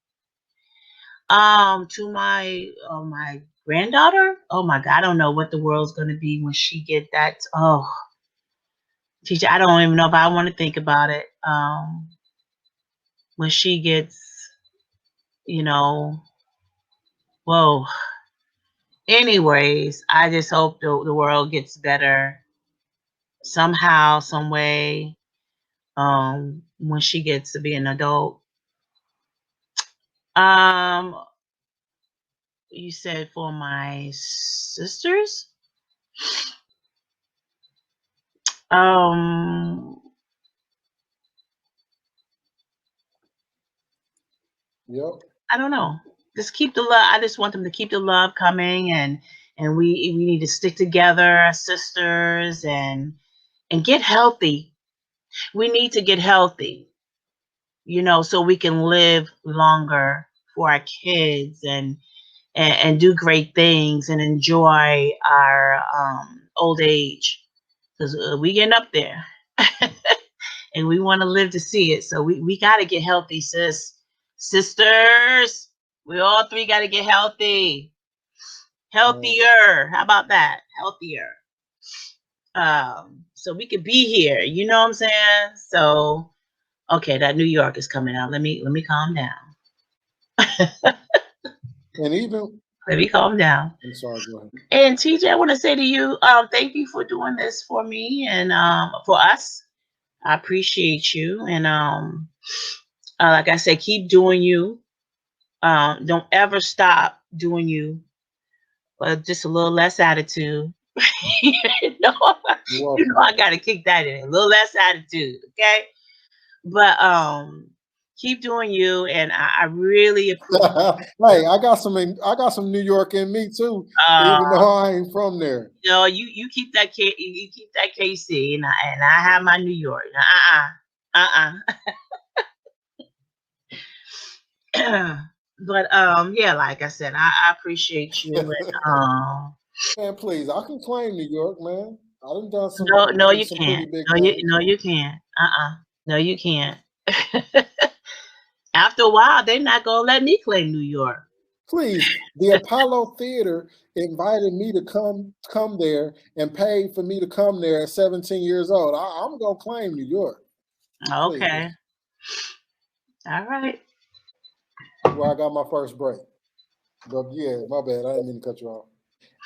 To my granddaughter, oh my God, I don't know what the world's gonna be when she get that. Oh, teacher, I don't even know if I want to think about it. When she gets, you know, whoa. Anyways, I just hope the world gets better somehow, some way. When she gets to be an adult. Um, you said for my sisters. Um, Yep. I don't know. Just keep the love. I just want them to keep the love coming, and we need to stick together as sisters and get healthy. We need to get healthy, so we can live longer for our kids and do great things and enjoy our old age because we getting up there and we want to live to see it. So we got to get healthy, sisters. We all three got to get healthy, Mm. healthier. How about that? Healthier. So we could be here. You know what I'm saying? So okay, that New York is coming out. Let me calm down. And even Let me calm down. I'm sorry, go ahead. And TJ, I want to say to you, thank you for doing this for me and for us. I appreciate you. And like I said, keep doing you. Don't ever stop doing you. But just a little less attitude. you know, You're welcome. I gotta kick that in. A little less attitude, okay? But keep doing you, and I really appreciate. Hey, I got some New York in me too, Uh, even though I ain't from there. you keep that you keep that KC, and I have my New York. But yeah, like I said, I appreciate you. And Man, please, I can claim New York, man. I done done no, you some can't. pretty big things. No, you can't. No, you can't. After a while, they're not gonna let me claim New York. Please, the Apollo Theater invited me to come there and paid for me to come there at 17 years old. I'm gonna claim New York. Please. Okay. All right. Where I got my first break. But yeah, my bad. I didn't mean to cut you off.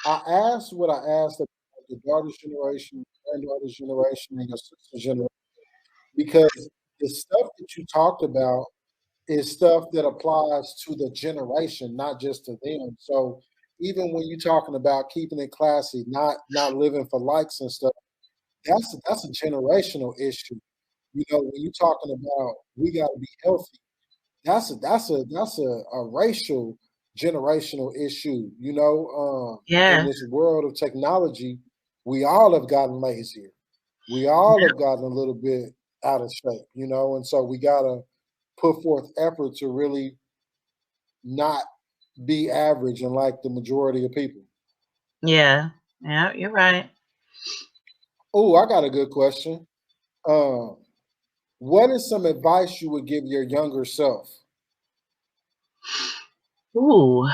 I asked what I asked about the daughter's generation, granddaughter's generation, and your sister's generation because the stuff that you talked about is stuff that applies to the generation, not just to them. So even when you're talking about keeping it classy, not living for likes and stuff, that's a generational issue. You know, when you're talking about we got to be healthy, that's a racial generational issue. You know, in Yeah. this world of technology, we all have gotten lazier. We all have gotten a little bit out of shape. You know, and so we gotta put forth effort to really not be average and like the majority of people. Yeah. Yeah. You're right. Oh, I got a good question. Um, what is some advice you would give your younger self? Ooh.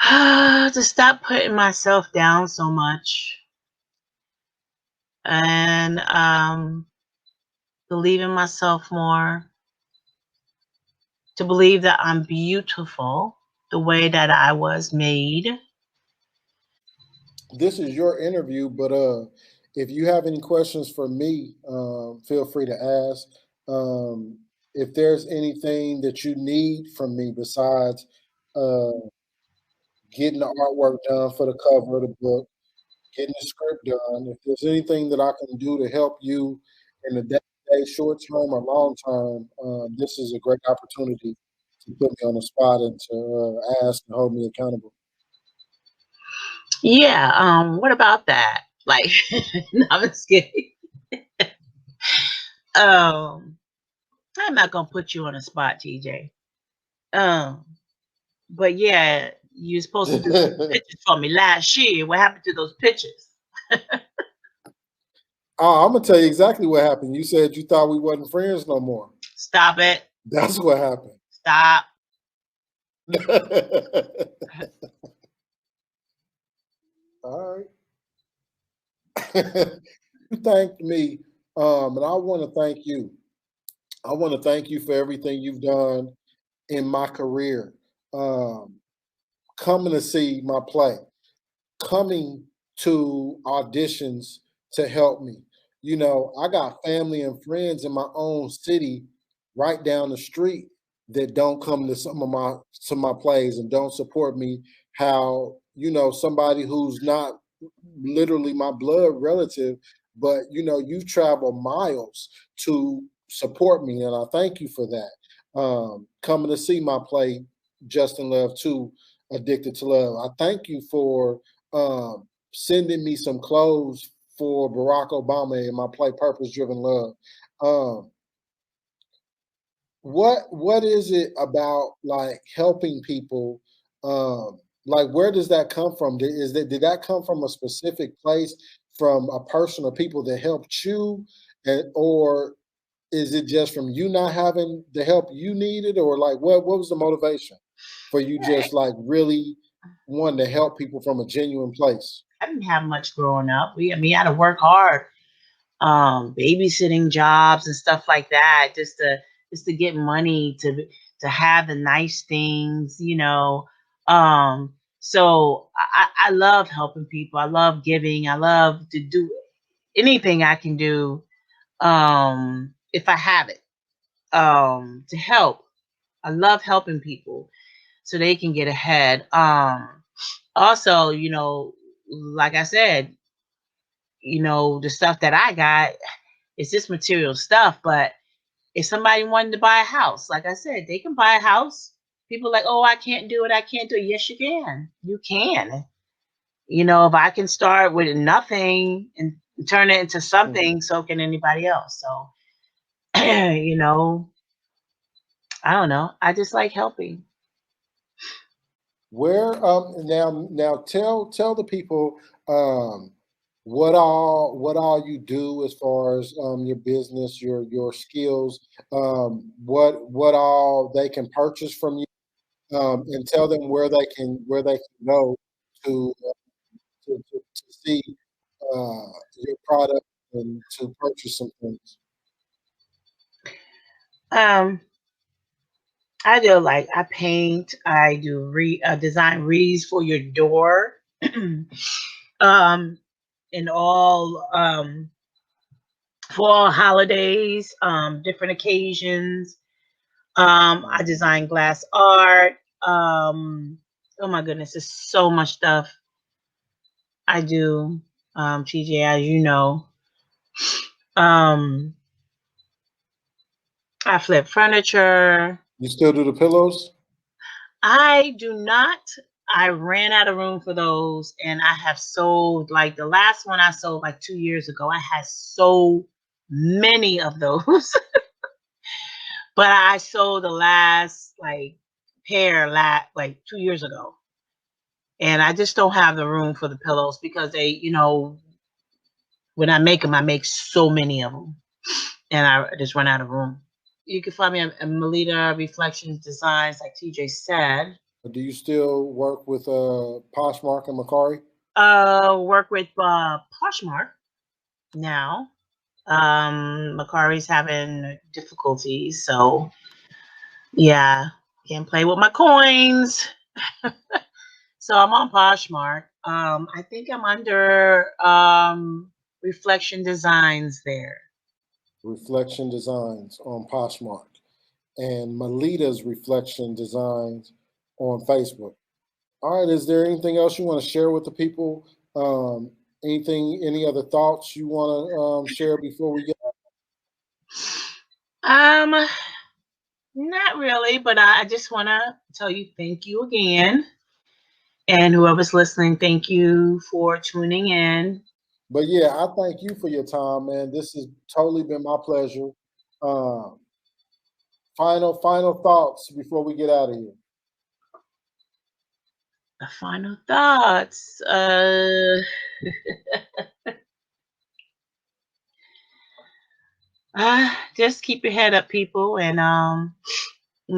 To stop putting myself down so much and believe in myself more, to believe that I'm beautiful the way that I was made. This is your interview, but if you have any questions for me, feel free to ask. Um, if there's anything that you need from me besides uh, getting the artwork done for the cover of the book, getting the script done, if there's anything that I can do to help you in the day-to-day, short term or long term, this is a great opportunity to put me on the spot and to ask and hold me accountable. Yeah, what about that? Like, no, I'm just kidding. Um, I'm not gonna put you on the spot, TJ. Um, but yeah, you're supposed to do some pictures for me last year. What happened to those pictures? I'm gonna tell you exactly what happened. You said you thought we wasn't friends no more. Stop it. That's what happened. Stop. All right. You thanked me, and I want to thank you. I want to thank you for everything you've done in my career. Um, coming to see my play, coming to auditions to help me. You know, I got family and friends in my own city right down the street that don't come to some of my plays and don't support me. How, you know, somebody who's not literally my blood relative, but you know, you've traveled miles to support me, and I thank you for that. Coming to see my play, Justin Love 2, Addicted to Love. I thank you for sending me some clothes for Barack Obama in my play Purpose Driven Love. Um, what is it about like helping people? Like where does that come from? Did that come from a specific place, from a person or people that helped you, or is it just from you not having the help you needed, or like what was the motivation for you just like really wanting to help people from a genuine place? I didn't have much growing up. I mean, I had to work hard, babysitting jobs and stuff like that, just to get money to have the nice things, you know. So I love helping people. I love giving. I love to do anything I can do, if I have it, to help. I love helping people so they can get ahead. Also, like I said, the stuff that I got is just material stuff. But if somebody wanted to buy a house, like I said, they can buy a house. People are like, oh, I can't do it. I can't do it. Yes, you can. You can. If I can start with nothing and turn it into Mhm. something, so can anybody else. So, you know, I don't know. I just like helping. Where now tell the people, um what all you do as far as your business, your skills, what all they can purchase from you, and tell them where they can go to to see your product and to purchase some things. Um, I do like I paint. I do design wreaths for your door. um, in all for all holidays, different occasions. I design glass art. Oh my goodness, there's so much stuff I do. TJ, as you know, um, I flip furniture. You still do the pillows? I do not. I ran out of room for those, and I have sold like the last one I sold like 2 years ago. I had so many of those, but I sold the last like pair like 2 years ago, and I just don't have the room for the pillows because when I make them, I make so many of them, and I just run out of room. You can find me at Melita Reflections Designs, like TJ said. Do you still work with Poshmark and Macari? Work with Poshmark now. Macari's having difficulties, so yeah, can't play with my coins. So I'm on Poshmark. I think I'm under Reflection Designs there. Reflection Designs on Poshmark and Melita's Reflection Designs on Facebook. All right. Is there anything else you want to share with the people? Any other thoughts you want to share before we get? Um, Not really, but I just want to tell you thank you again. And whoever's listening, thank you for tuning in. But yeah, I thank you for your time, man. This has totally been my pleasure. Um, final thoughts before we get out of here. The final thoughts. Just keep your head up, people, and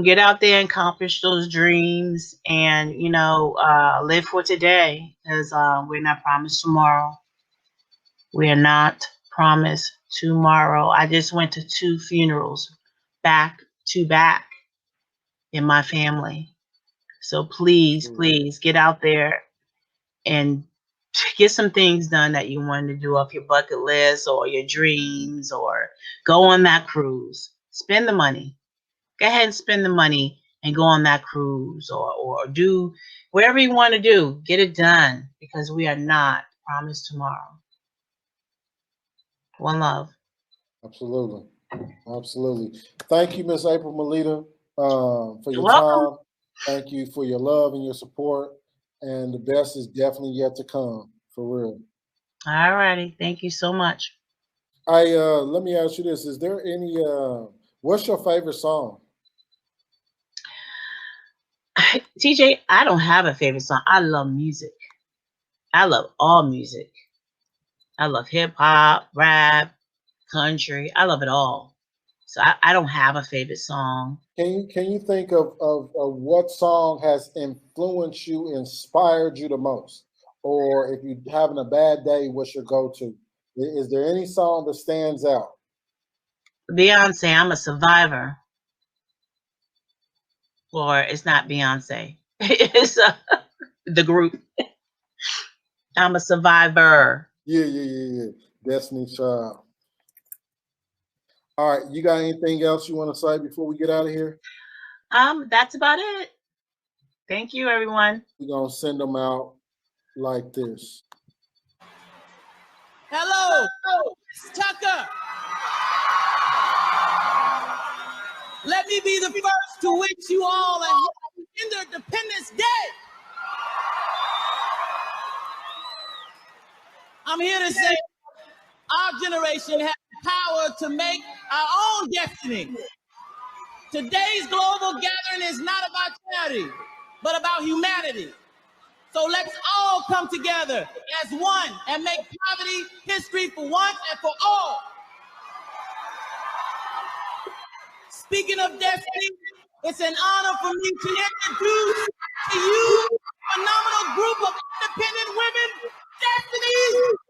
get out there and accomplish those dreams, and live for today, because we're not promised tomorrow. We are not promised tomorrow. I just went to 2 funerals back to back in my family. So please, please get out there and get some things done that you wanted to do off your bucket list or your dreams, or go on that cruise. Spend the money. Go ahead and spend the money and go on that cruise, or do whatever you want to do. Get it done, because we are not promised tomorrow. One love. Absolutely. Absolutely. Thank you, Miss April Melita, for You're your welcome. time. Thank you for your love and your support. And the best is definitely yet to come, for real. All righty. Thank you so much. Let me ask you this. Is there any what's your favorite song? TJ, I don't have a favorite song. I love music. I love all music. I love hip hop, rap, country. I love it all. So I don't have a favorite song. Can you think of what song has influenced you, inspired you the most? Or if you're having a bad day, what's your go-to? Is there any song that stands out? Beyonce, I'm a survivor. Or it's not Beyonce. It's the group. I'm a survivor. Yeah. Destiny's Child. All right, you got anything else you want to say before we get out of here? That's about it. Thank you, everyone. We're gonna send them out like this. Hello, it's Tucker. Let me be the first to wish you all a happy Independence Day. I'm here to say our generation has the power to make our own destiny. Today's global gathering is not about charity, but about humanity. So let's all come together as one and make poverty history for once and for all. Speaking of destiny, it's an honor for me to introduce to you a phenomenal group of independent women, Destinies